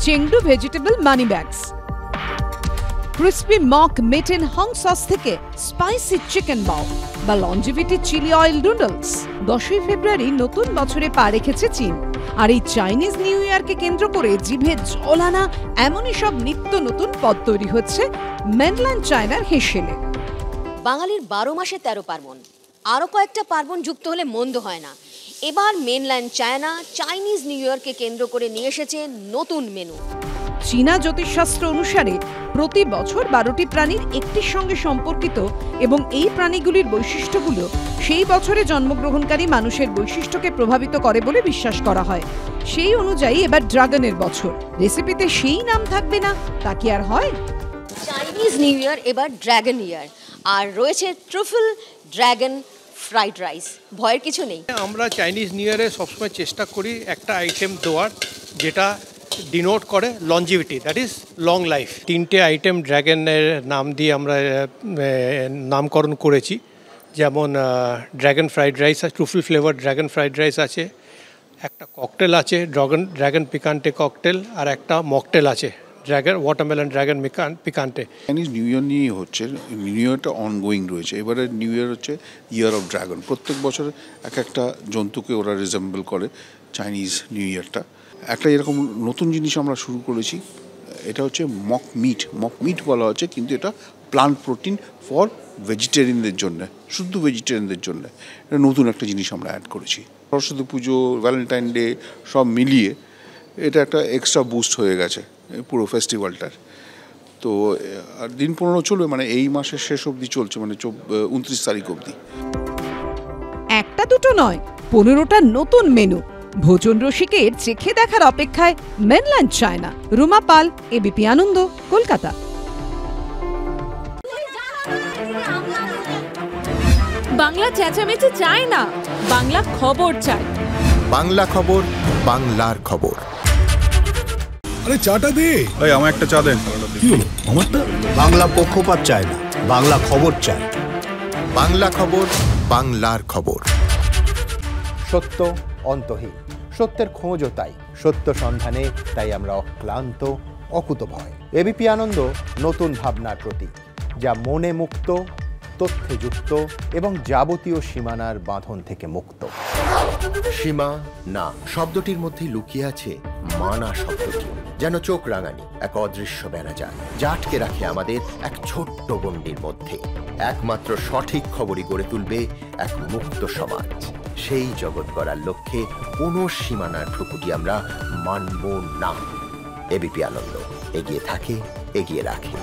Chengdu vegetable money bags, crispy mock meat in hong sauce থেকে spicy chicken bao বা longevity chilli oil noodles. 10ই ফেব্রুয়ারি নতুন বছরে পা রেখেছে চীন, আর এই চাইনিজ নিউ ইয়ারকে কেন্দ্র করে জিভে জল আনা এমনই সব নিত্য নতুন পদ তৈরি হচ্ছে মেনল্যান্ড চায়নার হেসেলে। বাঙালির 12 মাসে 13 পার্বণ, আরও কয়েকটা পার্বণ যুক্ত হলে মন্দ হয় না। এবার মেনল্যান্ড চায়না চাইনিজ নিউ ইয়ারকে কেন্দ্র করে নিয়ে এসেছে নতুন মেনু। চীনা জ্যোতিষশাস্ত্র অনুসারে প্রতি বছর 12টি প্রাণীর একটির সঙ্গে সম্পর্কিত এবং এই প্রাণীগুলির বৈশিষ্ট্যগুলো সেই বছরে জন্মগ্রহণকারী মানুষের বৈশিষ্ট্যকে প্রভাবিত করে বলে বিশ্বাস করা হয়। সেই অনুযায়ী এবার ড্রাগনের বছর। রেসিপিতে সেই নাম থাকবে না, তা কি আর হয়? চাইনিজ নিউ ইয়ার এবার ড্রাগন ইয়ার, আর রয়েছে ট্রুফল ড্রাগন ফ্রাইড রাইস। ভয়ের কিছু নেই। আমরা চাইনিজ নিউ ইয়ারে সবসময় চেষ্টা করি একটা আইটেম দেওয়ার যেটা ডিনোট করে longevity, that is long life. 3টে আইটেম ড্র্যাগনের নাম দিয়ে আমরা নামকরণ করেছি, যেমন dragon fried rice, truffle flavour dragon fried rice আছে, একটা ককটেল আছে ড্র্যাগন পিকান্টে ককটেল, আর একটা মকটেল আছে dragon watermelon dragon picante. Chinese new year নিয়েই হচ্ছে, নিউ ইয়ারটা অনগোয়িং রয়েছে। এবারে নিউ ইয়ার হচ্ছে ইয়ার অফ ড্রাগন। প্রত্যেক বছর এক একটা জন্তুকে ওরা রিজেম্বল করে চাইনিজ নিউ ইয়ারটা। একটা এরকম নতুন জিনিস আমরা শুরু করেছি, এটা হচ্ছে মক মিট বলা হচ্ছে, কিন্তু এটা প্লান্ট প্রোটিন ফর ভেজিটেরিয়ানদের জন্য, শুদ্ধ ভেজিটেরিয়ানদের জন্য। এটা নতুন একটা জিনিস আমরা অ্যাড করেছি। সরস্বতী পুজো, ভ্যালেন্টাইন ডে সব মিলিয়ে এটা একটা এক্সট্রা বুস্ট হয়ে গেছে পুরো ফেস্টিভ্যালটার। তো আর দিন 15 চলবে, মানে এই মাসের শেষ অবধি চলছে, মানে 29 তারিখ অবধি। একটা দুটো নয়, 15টা নতুন মেনু। ভোজন রসিকের চেখে দেখার অপেক্ষায় মেনল্যান্ড চায়না। রুমা পাল, এবিপি আনন্দ, কলকাতা। বাংলা চেঁচামেচি চায় না, বাংলা খবর চাই। বাংলা খবর, বাংলার খবর। আরে চাটা দে। এই আমার একটা চা দেন। কি হলো আমারটা? বাংলা পক্ষপাত চায় না, বাংলা খবর চায়। বাংলা খবর, বাংলার খবর। সত্য অন্তহীন, সত্যের খোঁজও তাই, সত্য সন্ধানে তাই আমরা অক্লান্ত, অকুতভয়। এবিপি আনন্দ নতুন ভাবনার প্রতীক, যা মনে মুক্ত, তথ্যে যুক্ত এবং যাবতীয় সীমানার বাঁধন থেকে মুক্ত। সীমা না শব্দটির মধ্যে লুকিয়ে আছে মানা শব্দটি, যেন চোখ রাঙানি এক অদৃশ্য ব্যানাজার, যা আটকে রাখে আমাদের এক ছোট্ট গণ্ডির মধ্যে। একমাত্র সঠিক খবরই গড়ে তুলবে এক মুক্ত সমাজ। সেই জগৎ গড়ার লক্ষ্যে কোনো সীমানার ঠুকুটি আমরা মানব না। এবিপি আনন্দ এগিয়ে থাকে, এগিয়ে রাখে।